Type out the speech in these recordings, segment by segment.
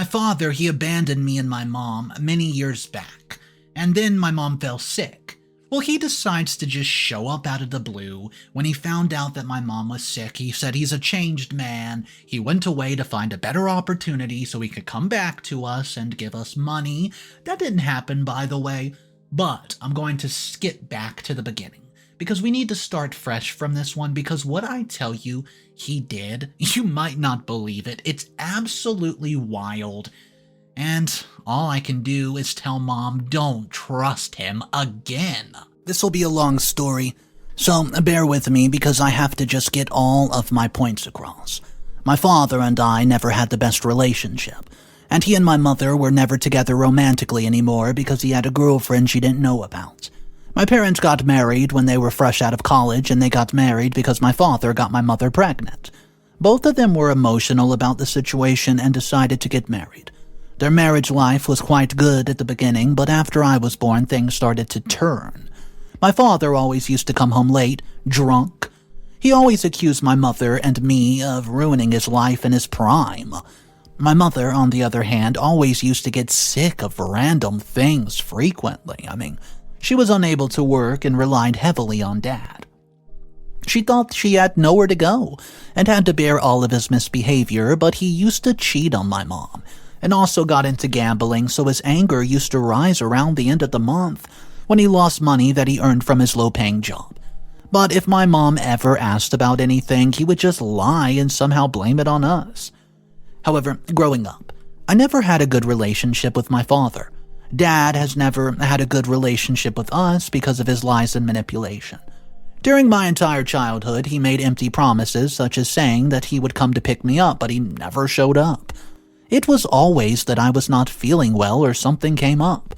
father, he abandoned me and my mom many years back, and then my mom fell sick. Well, he decides to just show up out of the blue. When he found out that my mom was sick, he said he's a changed man. He went away to find a better opportunity so he could come back to us and give us money. That didn't happen, by the way, but I'm going to skip back to the beginning, because we need to start fresh from this one, because what I tell you he did, you might not believe it. It's absolutely wild. And all I can do is tell Mom, don't trust him again. This will be a long story, so bear with me because I have to just get all of my points across. My father and I never had the best relationship, and he and my mother were never together romantically anymore because he had a girlfriend she didn't know about. My parents got married when they were fresh out of college, and they got married because my father got my mother pregnant. Both of them were emotional about the situation and decided to get married. Their marriage life was quite good at the beginning, but after I was born, things started to turn. My father always used to come home late, drunk. He always accused my mother and me of ruining his life in his prime. My mother, on the other hand, always used to get sick of random things frequently. She was unable to work and relied heavily on Dad. She thought she had nowhere to go and had to bear all of his misbehavior, but he used to cheat on my mom and also got into gambling, so his anger used to rise around the end of the month when he lost money that he earned from his low-paying job. But if my mom ever asked about anything, he would just lie and somehow blame it on us. However, growing up, I never had a good relationship with my father. Dad has never had a good relationship with us because of his lies and manipulation. During my entire childhood, he made empty promises, such as saying that he would come to pick me up, but he never showed up. It was always that I was not feeling well or something came up.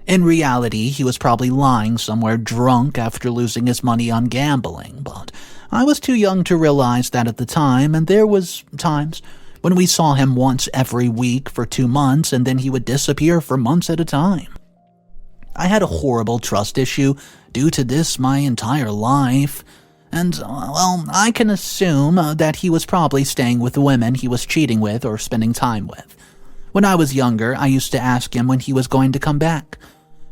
In reality, he was probably lying somewhere drunk after losing his money on gambling, but I was too young to realize that at the time, and there was times when we saw him once every week for 2 months, and then he would disappear for months at a time. I had a horrible trust issue due to this my entire life, and, well, I can assume that he was probably staying with the women he was cheating with or spending time with. When I was younger, I used to ask him when he was going to come back,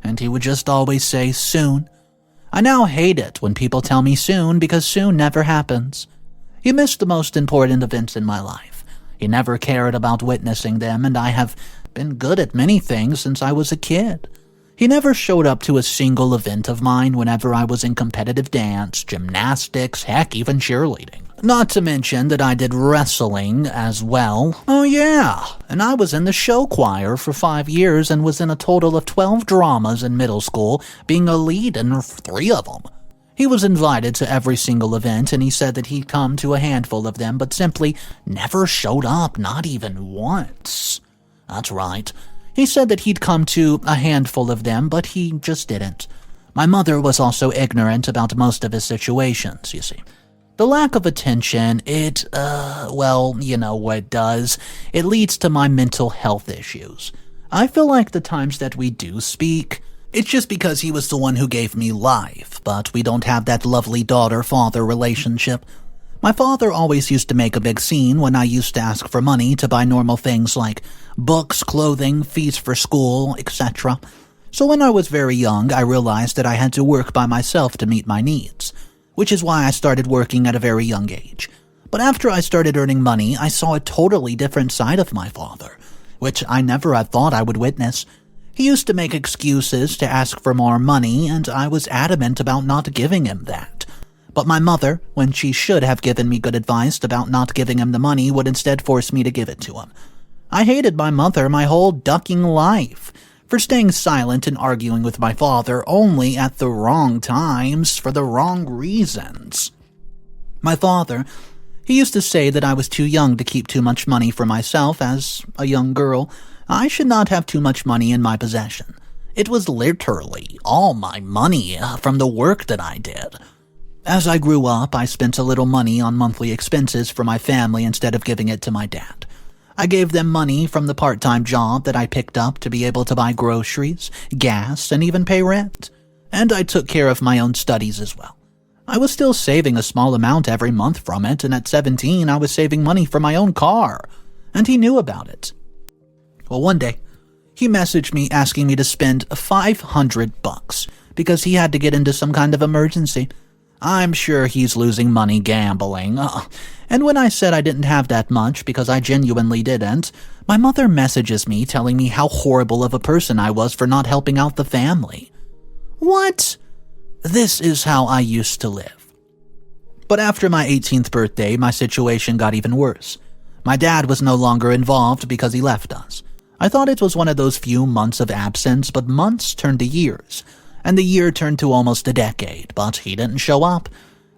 and he would just always say, soon. I now hate it when people tell me soon, because soon never happens. He missed the most important events in my life. He never cared about witnessing them, and I have been good at many things since I was a kid. He never showed up to a single event of mine whenever I was in competitive dance, gymnastics, heck, even cheerleading. Not to mention that I did wrestling as well. Oh yeah, and I was in the show choir for 5 years and was in a total of 12 dramas in middle school, being a lead in 3 of them. He was invited to every single event, and he said that he'd come to a handful of them, but simply never showed up, not even once. That's right. He said that he'd come to a handful of them, but he just didn't. My mother was also ignorant about most of his situations, you see. The lack of attention, well, you know what it does. It leads to my mental health issues. I feel like the times that we do speak, it's just because he was the one who gave me life, but we don't have that lovely daughter-father relationship. My father always used to make a big scene when I used to ask for money to buy normal things like books, clothing, fees for school, etc. So when I was very young, I realized that I had to work by myself to meet my needs, which is why I started working at a very young age. But after I started earning money, I saw a totally different side of my father, which I never had thought I would witness. He used to make excuses to ask for more money, and I was adamant about not giving him that. But my mother, when she should have given me good advice about not giving him the money, would instead force me to give it to him. I hated my mother my whole ducking life for staying silent and arguing with my father only at the wrong times for the wrong reasons. My father, he used to say that I was too young to keep too much money for myself as a young girl. I should not have too much money in my possession. It was literally all my money from the work that I did. As I grew up, I spent a little money on monthly expenses for my family instead of giving it to my dad. I gave them money from the part-time job that I picked up to be able to buy groceries, gas, and even pay rent. And I took care of my own studies as well. I was still saving a small amount every month from it, and at 17 I was saving money for my own car, and he knew about it. Well, one day, he messaged me asking me to spend $500 because he had to get into some kind of emergency. I'm sure he's losing money gambling. And when I said I didn't have that much because I genuinely didn't, my mother messages me telling me how horrible of a person I was for not helping out the family. What? This is how I used to live. But after my 18th birthday, my situation got even worse. My dad was no longer involved because he left us. I thought it was one of those few months of absence, but months turned to years. And the year turned to almost a decade, but he didn't show up.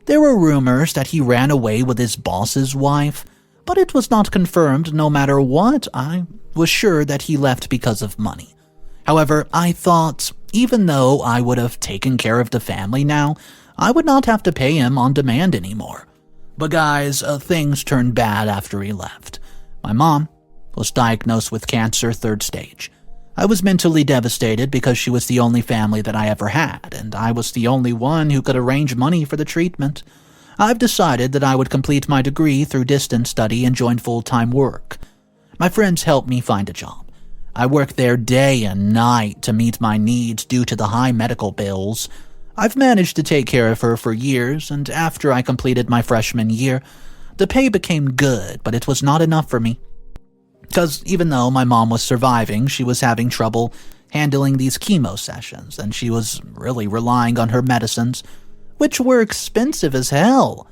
There were rumors that he ran away with his boss's wife, but it was not confirmed. No matter what, I was sure that he left because of money. However, I thought, even though I would have taken care of the family now, I would not have to pay him on demand anymore. But guys, things turned bad after he left. My mom was diagnosed with cancer 3rd stage. I was mentally devastated because she was the only family that I ever had, and I was the only one who could arrange money for the treatment. I've decided that I would complete my degree through distance study and join full-time work. My friends helped me find a job. I work there day and night to meet my needs due to the high medical bills. I've managed to take care of her for years, and after I completed my freshman year, the pay became good, but it was not enough for me. Because even though my mom was surviving, she was having trouble handling these chemo sessions, and she was really relying on her medicines, which were expensive as hell.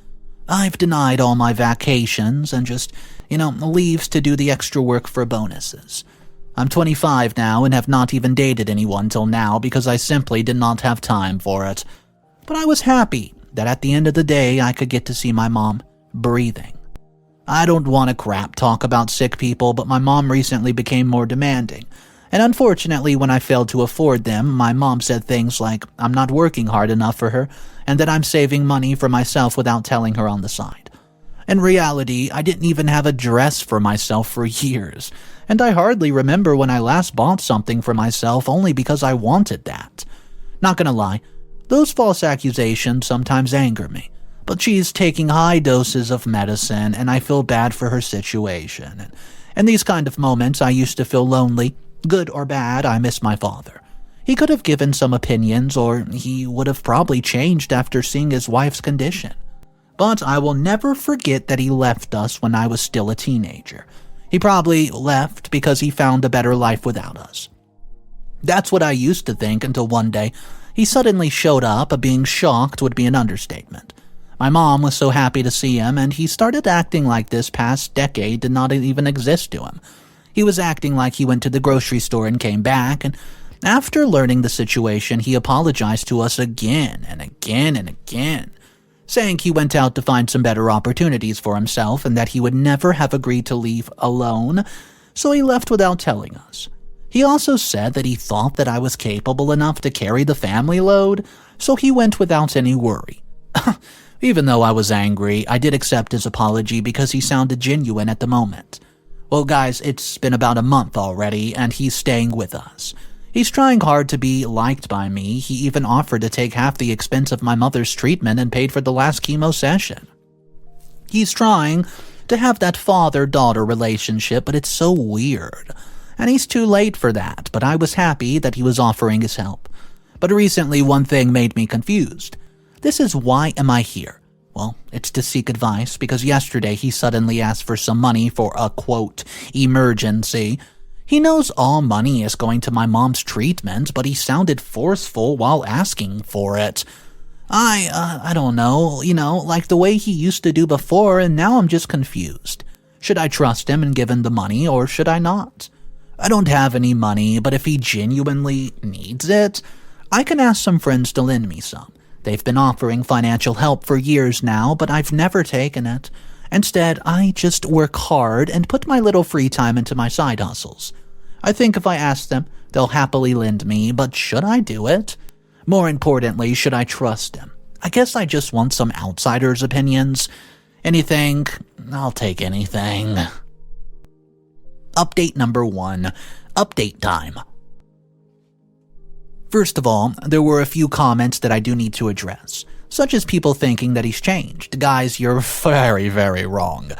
I've denied all my vacations and just, leaves to do the extra work for bonuses. I'm 25 now and have not even dated anyone till now because I simply did not have time for it. But I was happy that at the end of the day I could get to see my mom breathing. I don't want to crap talk about sick people, but my mom recently became more demanding. And unfortunately, when I failed to afford them, my mom said things like I'm not working hard enough for her and that I'm saving money for myself without telling her on the side. In reality, I didn't even have a dress for myself for years, and I hardly remember when I last bought something for myself only because I wanted that. Not gonna lie, those false accusations sometimes anger me. But she's taking high doses of medicine, and I feel bad for her situation. In these kind of moments, I used to feel lonely. Good or bad, I miss my father. He could have given some opinions, or he would have probably changed after seeing his wife's condition. But I will never forget that he left us when I was still a teenager. He probably left because he found a better life without us. That's what I used to think until one day he suddenly showed up. Being shocked would be an understatement. My mom was so happy to see him, and he started acting like this past decade did not even exist to him. He was acting like he went to the grocery store and came back, and after learning the situation, he apologized to us again and again and again, saying he went out to find some better opportunities for himself and that he would never have agreed to leave alone, so he left without telling us. He also said that he thought that I was capable enough to carry the family load, so he went without any worry. Even though I was angry, I did accept his apology because he sounded genuine at the moment. Well, guys, it's been about a month already, and he's staying with us. He's trying hard to be liked by me. He even offered to take half the expense of my mother's treatment and paid for the last chemo session. He's trying to have that father-daughter relationship, but it's so weird. And he's too late for that, but I was happy that he was offering his help. But recently, one thing made me confused. This is why am I here? Well, it's to seek advice, because yesterday he suddenly asked for some money for a, quote, emergency. He knows all money is going to my mom's treatment, but he sounded forceful while asking for it. I don't know, like the way he used to do before, and now I'm just confused. Should I trust him and give him the money, or should I not? I don't have any money, but if he genuinely needs it, I can ask some friends to lend me some. They've been offering financial help for years now, but I've never taken it. Instead, I just work hard and put my little free time into my side hustles. I think if I ask them, they'll happily lend me, but should I do it? More importantly, should I trust them? I guess I just want some outsiders' opinions. Anything, I'll take anything. Update number 1. Update time. First of all, there were a few comments that I do need to address, such as people thinking that he's changed. Guys, you're very, very wrong.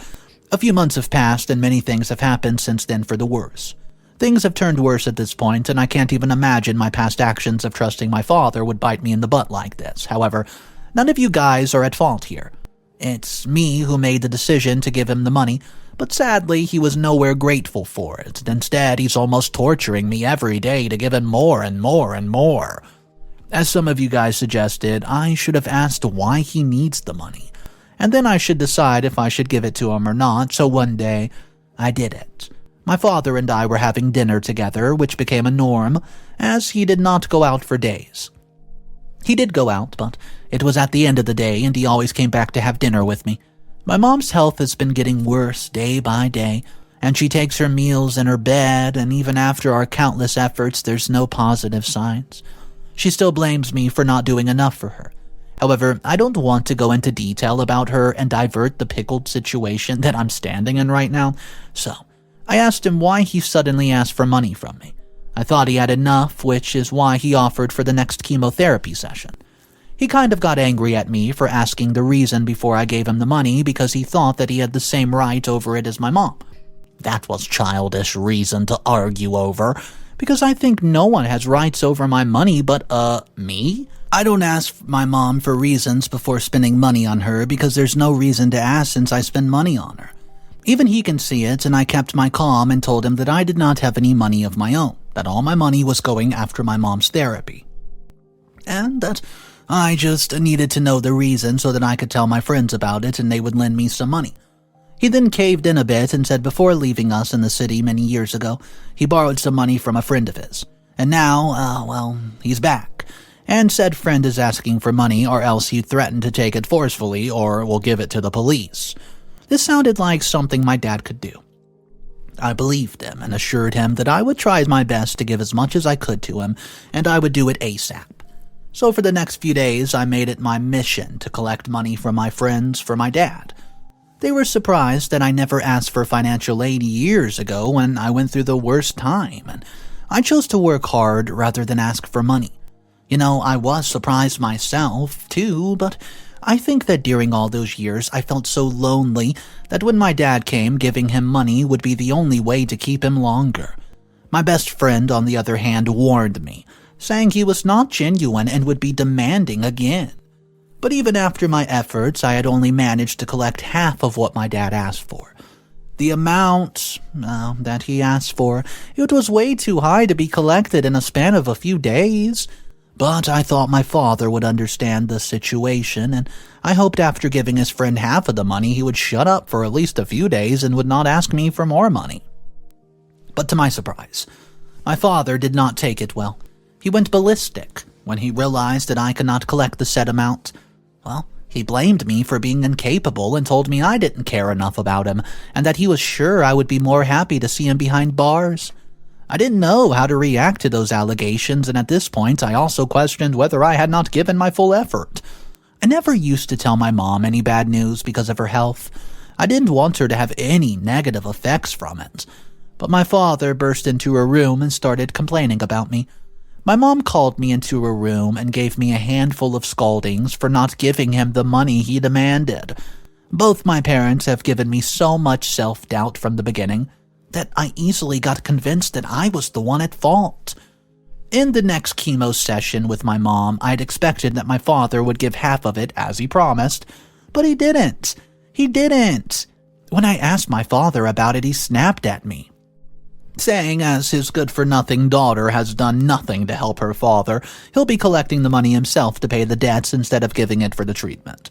A few months have passed and many things have happened since then for the worse. Things have turned worse at this point, and I can't even imagine my past actions of trusting my father would bite me in the butt like this. However, none of you guys are at fault here. It's me who made the decision to give him the money, but sadly he was nowhere grateful for it. Instead, he's almost torturing me every day to give him more and more and more. As some of you guys suggested, I should have asked why he needs the money, and then I should decide if I should give it to him or not, so one day, I did it. My father and I were having dinner together, which became a norm, as he did not go out for days. He did go out, but it was at the end of the day, and he always came back to have dinner with me. My mom's health has been getting worse day by day, and she takes her meals in her bed, and even after our countless efforts, there's no positive signs. She still blames me for not doing enough for her. However, I don't want to go into detail about her and divert the pickled situation that I'm standing in right now, so I asked him why he suddenly asked for money from me. I thought he had enough, which is why he offered for the next chemotherapy session. He kind of got angry at me for asking the reason before I gave him the money because he thought that he had the same right over it as my mom. That was childish reason to argue over, because I think no one has rights over my money but, me? I don't ask my mom for reasons before spending money on her because there's no reason to ask since I spend money on her. Even he can see it, and I kept my calm and told him that I did not have any money of my own, that all my money was going after my mom's therapy. And that I just needed to know the reason so that I could tell my friends about it and they would lend me some money. He then caved in a bit and said before leaving us in the city many years ago, he borrowed some money from a friend of his. And now, he's back. And said friend is asking for money or else he threatened to take it forcefully or will give it to the police. This sounded like something my dad could do. I believed him and assured him that I would try my best to give as much as I could to him, and I would do it ASAP. So for the next few days, I made it my mission to collect money from my friends for my dad. They were surprised that I never asked for financial aid years ago when I went through the worst time, and I chose to work hard rather than ask for money. You know, I was surprised myself, too, but I think that during all those years I felt so lonely that when my dad came, giving him money would be the only way to keep him longer. My best friend, on the other hand, warned me, saying he was not genuine and would be demanding again. But even after my efforts, I had only managed to collect half of what my dad asked for. The amount that he asked for, it was way too high to be collected in a span of a few days. But I thought my father would understand the situation, and I hoped after giving his friend half of the money he would shut up for at least a few days and would not ask me for more money. But to my surprise, my father did not take it well. He went ballistic when he realized that I could not collect the said amount. Well, he blamed me for being incapable and told me I didn't care enough about him and that he was sure I would be more happy to see him behind bars. I didn't know how to react to those allegations, and at this point I also questioned whether I had not given my full effort. I never used to tell my mom any bad news because of her health. I didn't want her to have any negative effects from it. But my father burst into her room and started complaining about me. My mom called me into her room and gave me a handful of scoldings for not giving him the money he demanded. Both my parents have given me so much self-doubt from the beginning that I easily got convinced that I was the one at fault. In the next chemo session with my mom, I'd expected that my father would give half of it as he promised, but he didn't. He didn't. When I asked my father about it, he snapped at me, saying as his good-for-nothing daughter has done nothing to help her father, he'll be collecting the money himself to pay the debts instead of giving it for the treatment.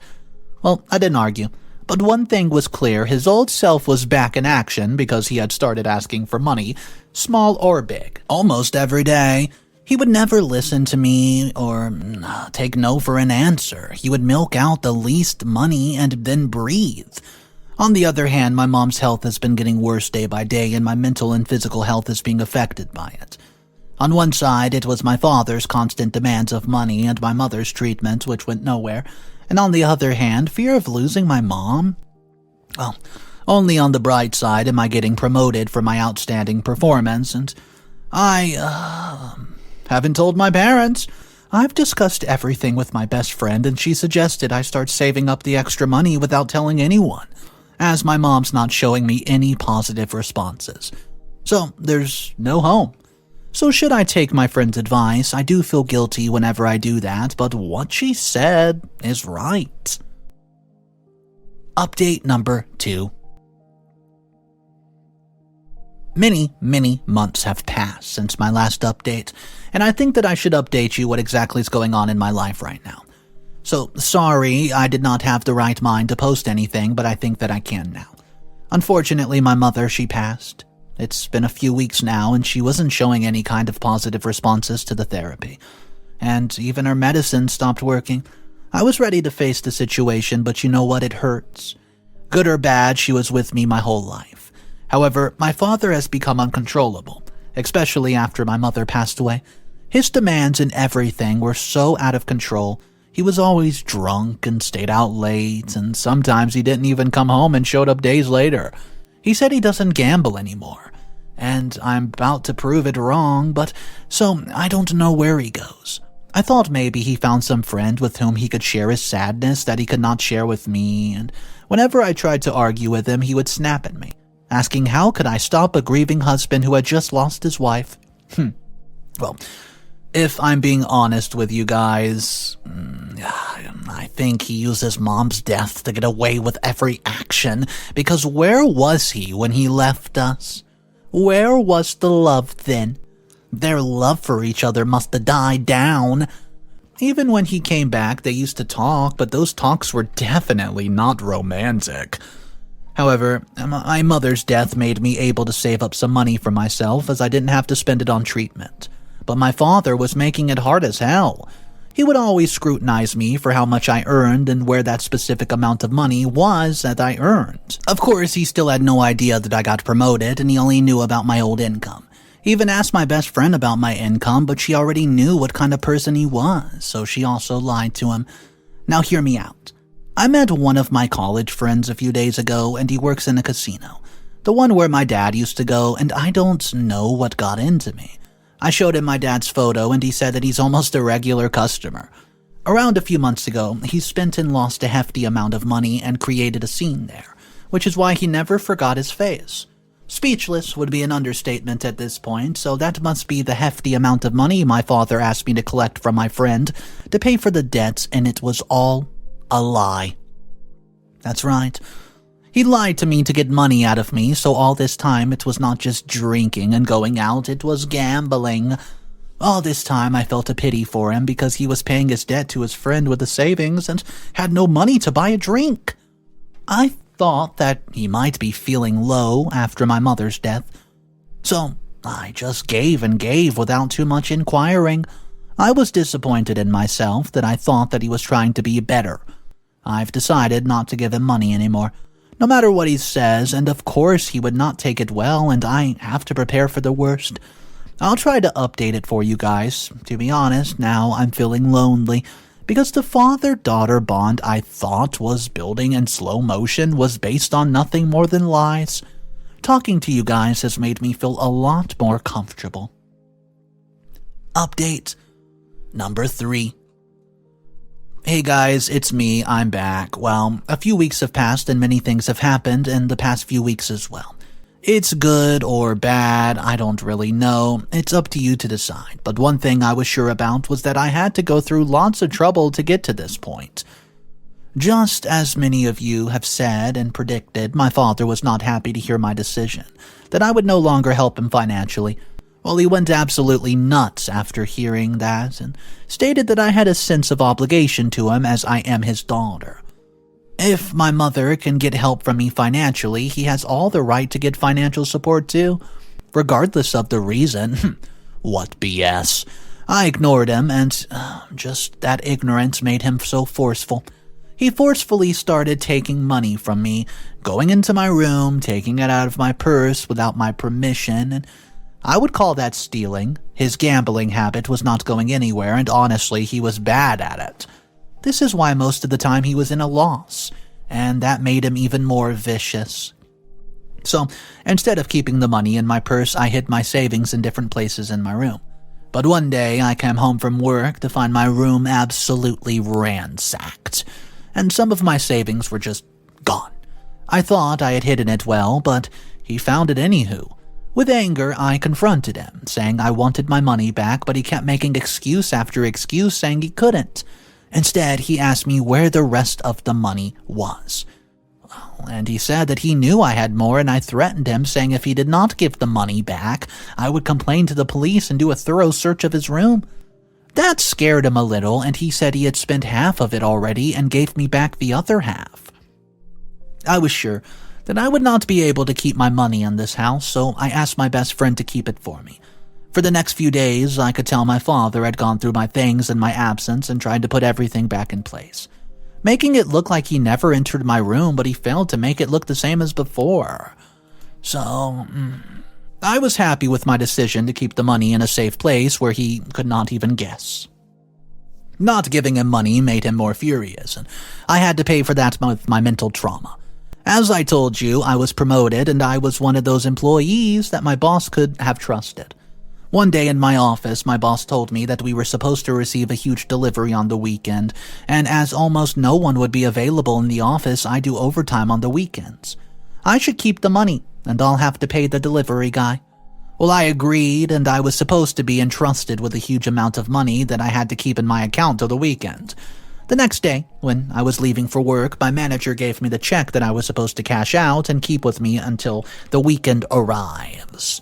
Well, I didn't argue. But one thing was clear, his old self was back in action because he had started asking for money, small or big, almost every day. He would never listen to me or take no for an answer. He would milk out the least money and then breathe. On the other hand, my mom's health has been getting worse day by day, and my mental and physical health is being affected by it. On one side, it was my father's constant demands of money and my mother's treatment, which went nowhere. And on the other hand, fear of losing my mom? Well, only on the bright side am I getting promoted for my outstanding performance, and I, haven't told my parents. I've discussed everything with my best friend, and she suggested I start saving up the extra money without telling anyone, as my mom's not showing me any positive responses. So there's no home. So should I take my friend's advice? I do feel guilty whenever I do that, but what she said is right. Update number 2. Many months have passed since my last update, and I think that I should update you what exactly is going on in my life right now. So, sorry, I did not have the right mind to post anything, but I think that I can now. Unfortunately, my mother, she passed. It's been a few weeks now, and she wasn't showing any kind of positive responses to the therapy. And even her medicine stopped working. I was ready to face the situation, but you know what? It hurts. Good or bad, she was with me my whole life. However, my father has become uncontrollable, especially after my mother passed away. His demands in everything were so out of control. He was always drunk and stayed out late, and sometimes he didn't even come home and showed up days later. He said he doesn't gamble anymore, and I'm about to prove it wrong, but so I don't know where he goes. I thought maybe he found some friend with whom he could share his sadness that he could not share with me, and whenever I tried to argue with him, he would snap at me, asking how could I stop a grieving husband who had just lost his wife. Well, if I'm being honest with you guys, I think he uses Mom's death to get away with every action, because where was he when he left us? Where was the love then? Their love for each other must have died down. Even when he came back, they used to talk, but those talks were definitely not romantic. However, my mother's death made me able to save up some money for myself, as I didn't have to spend it on treatment. But my father was making it hard as hell. He would always scrutinize me for how much I earned and where that specific amount of money was that I earned. Of course, he still had no idea that I got promoted, and he only knew about my old income. He even asked my best friend about my income, but she already knew what kind of person he was, so she also lied to him. Now hear me out. I met one of my college friends a few days ago, and he works in a casino. The one where my dad used to go, and I don't know what got into me. I showed him my dad's photo, and he said that he's almost a regular customer. Around a few months ago, he spent and lost a hefty amount of money and created a scene there, which is why he never forgot his face. Speechless would be an understatement at this point, so that must be the hefty amount of money my father asked me to collect from my friend to pay for the debts, and it was all a lie. That's right. He lied to me to get money out of me, so all this time it was not just drinking and going out, it was gambling. All this time I felt a pity for him because he was paying his debt to his friend with the savings and had no money to buy a drink. I thought that he might be feeling low after my mother's death, so I just gave and gave without too much inquiring. I was disappointed in myself that I thought that he was trying to be better. I've decided not to give him money anymore, no matter what he says, and of course he would not take it well, and I have to prepare for the worst. I'll try to update it for you guys. To be honest, now I'm feeling lonely, because the father-daughter bond I thought was building in slow motion was based on nothing more than lies. Talking to you guys has made me feel a lot more comfortable. Update number 3. Hey guys, it's me, I'm back. Well, a few weeks have passed and many things have happened in the past few weeks as well. It's good or bad, I don't really know. It's up to you to decide. But one thing I was sure about was that I had to go through lots of trouble to get to this point. Just as many of you have said and predicted, my father was not happy to hear my decision, that I would no longer help him financially. Well, he went absolutely nuts after hearing that and stated that I had a sense of obligation to him as I am his daughter. If my mother can get help from me financially, he has all the right to get financial support too, regardless of the reason. What BS. I ignored him, and just that ignorance made him so forceful. He forcefully started taking money from me, going into my room, taking it out of my purse without my permission, and I would call that stealing. His gambling habit was not going anywhere, and honestly, he was bad at it. This is why most of the time he was in a loss, and that made him even more vicious. So, instead of keeping the money in my purse, I hid my savings in different places in my room. But one day, I came home from work to find my room absolutely ransacked, and some of my savings were just gone. I thought I had hidden it well, but he found it anywho. With anger, I confronted him, saying I wanted my money back, but he kept making excuse after excuse saying he couldn't. Instead, he asked me where the rest of the money was. And he said that he knew I had more, and I threatened him, saying if he did not give the money back, I would complain to the police and do a thorough search of his room. That scared him a little, and he said he had spent half of it already and gave me back the other half. I was sure that I would not be able to keep my money in this house, so I asked my best friend to keep it for me. For the next few days, I could tell my father had gone through my things in my absence and tried to put everything back in place, making it look like he never entered my room, but he failed to make it look the same as before. So, I was happy with my decision to keep the money in a safe place where he could not even guess. Not giving him money made him more furious, and I had to pay for that with my mental trauma. As I told you, I was promoted, and I was one of those employees that my boss could have trusted. One day in my office, my boss told me that we were supposed to receive a huge delivery on the weekend, and as almost no one would be available in the office, I do overtime on the weekends. I should keep the money, and I'll have to pay the delivery guy. Well, I agreed, and I was supposed to be entrusted with a huge amount of money that I had to keep in my account till the weekend. The next day, when I was leaving for work, my manager gave me the check that I was supposed to cash out and keep with me until the weekend arrives.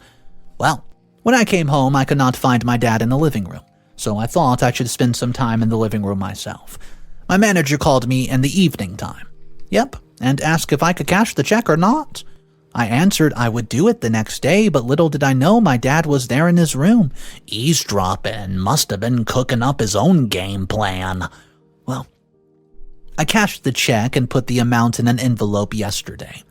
Well, when I came home, I could not find my dad in the living room, so I thought I should spend some time in the living room myself. My manager called me in the evening time. Yep, and asked if I could cash the check or not. I answered I would do it the next day, but little did I know my dad was there in his room, eavesdropping, must have been cooking up his own game plan. Well, I cashed the check and put the amount in an envelope yesterday.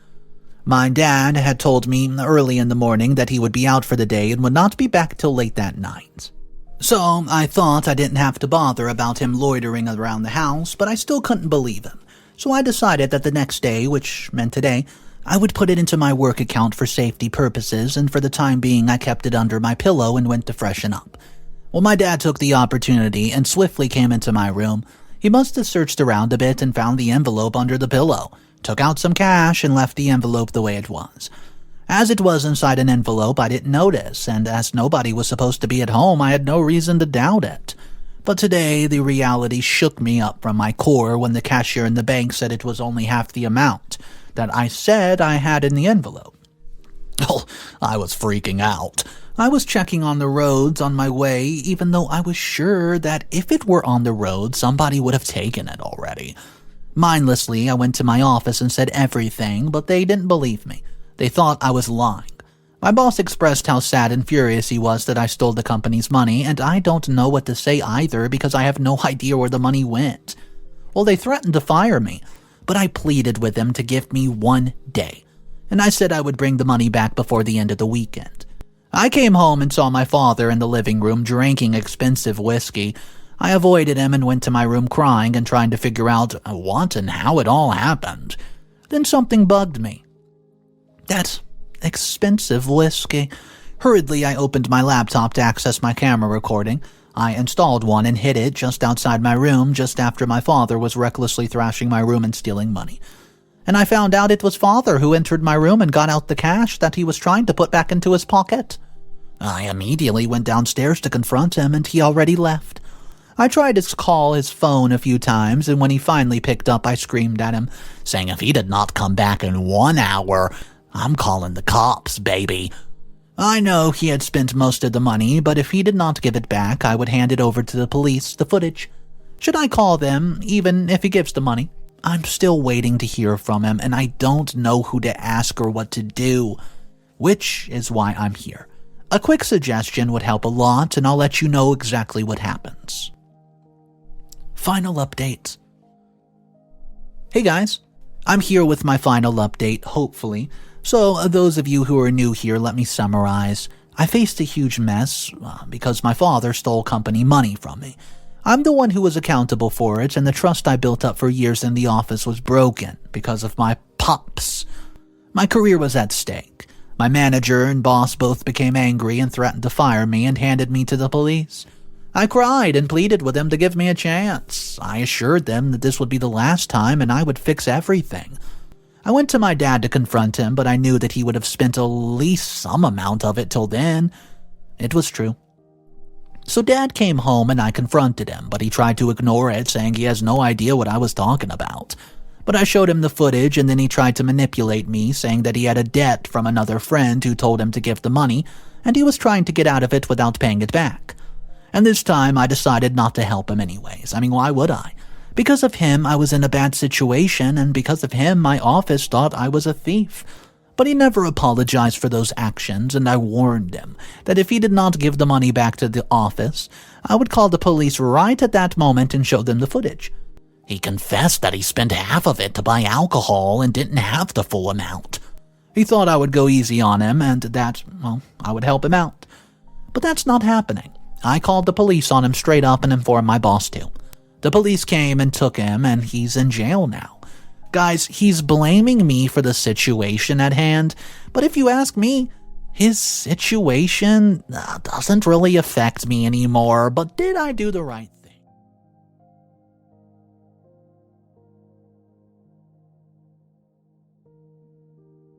My dad had told me early in the morning that he would be out for the day and would not be back till late that night. So I thought I didn't have to bother about him loitering around the house, but I still couldn't believe him. So I decided that the next day, which meant today, I would put it into my work account for safety purposes, and for the time being I kept it under my pillow and went to freshen up. Well, my dad took the opportunity and swiftly came into my room. He must have searched around a bit and found the envelope under the pillow, took out some cash, and left the envelope the way it was. As it was inside an envelope, I didn't notice, and as nobody was supposed to be at home, I had no reason to doubt it. But today, the reality shook me up from my core when the cashier in the bank said it was only half the amount that I said I had in the envelope. Oh, I was freaking out. I was checking on the roads on my way, even though I was sure that if it were on the road, somebody would have taken it already. Mindlessly, I went to my office and said everything, but they didn't believe me. They thought I was lying. My boss expressed how sad and furious he was that I stole the company's money, and I don't know what to say either because I have no idea where the money went. Well, they threatened to fire me, but I pleaded with them to give me 1 day, and I said I would bring the money back before the end of the weekend. I came home and saw my father in the living room drinking expensive whiskey. I avoided him and went to my room crying and trying to figure out what and how it all happened. Then something bugged me. That expensive whiskey. Hurriedly, I opened my laptop to access my camera recording. I installed one and hid it just outside my room just after my father was recklessly thrashing my room and stealing money. And I found out it was father who entered my room and got out the cash that he was trying to put back into his pocket. I immediately went downstairs to confront him, and he already left. I tried to call his phone a few times, and when he finally picked up, I screamed at him, saying if he did not come back in 1 hour, I'm calling the cops, baby. I know he had spent most of the money, but if he did not give it back, I would hand it over to the police, the footage. Should I call them, even if he gives the money? I'm still waiting to hear from him, and I don't know who to ask or what to do, which is why I'm here. A quick suggestion would help a lot, and I'll let you know exactly what happens. Final update. Hey guys, I'm here with my final update, hopefully. So those of you who are new here, let me summarize. I faced a huge mess because my father stole company money from me. I'm the one who was accountable for it, and the trust I built up for years in the office was broken because of my pops. My career was at stake. My manager and boss both became angry and threatened to fire me and handed me to the police. I cried and pleaded with them to give me a chance. I assured them that this would be the last time and I would fix everything. I went to my dad to confront him, but I knew that he would have spent at least some amount of it till then. It was true. So Dad came home and I confronted him, but he tried to ignore it, saying he has no idea what I was talking about. But I showed him the footage, and then he tried to manipulate me, saying that he had a debt from another friend who told him to give the money, and he was trying to get out of it without paying it back. And this time I decided not to help him anyways. I mean, why would I? Because of him, I was in a bad situation, and because of him, my office thought I was a thief. But he never apologized for those actions, and I warned him that if he did not give the money back to the office, I would call the police right at that moment and show them the footage. He confessed that he spent half of it to buy alcohol and didn't have the full amount. He thought I would go easy on him and that, I would help him out. But that's not happening. I called the police on him straight up and informed my boss too. The police came and took him, and he's in jail now. Guys, he's blaming me for the situation at hand, but if you ask me, his situation doesn't really affect me anymore, but did I do the right thing?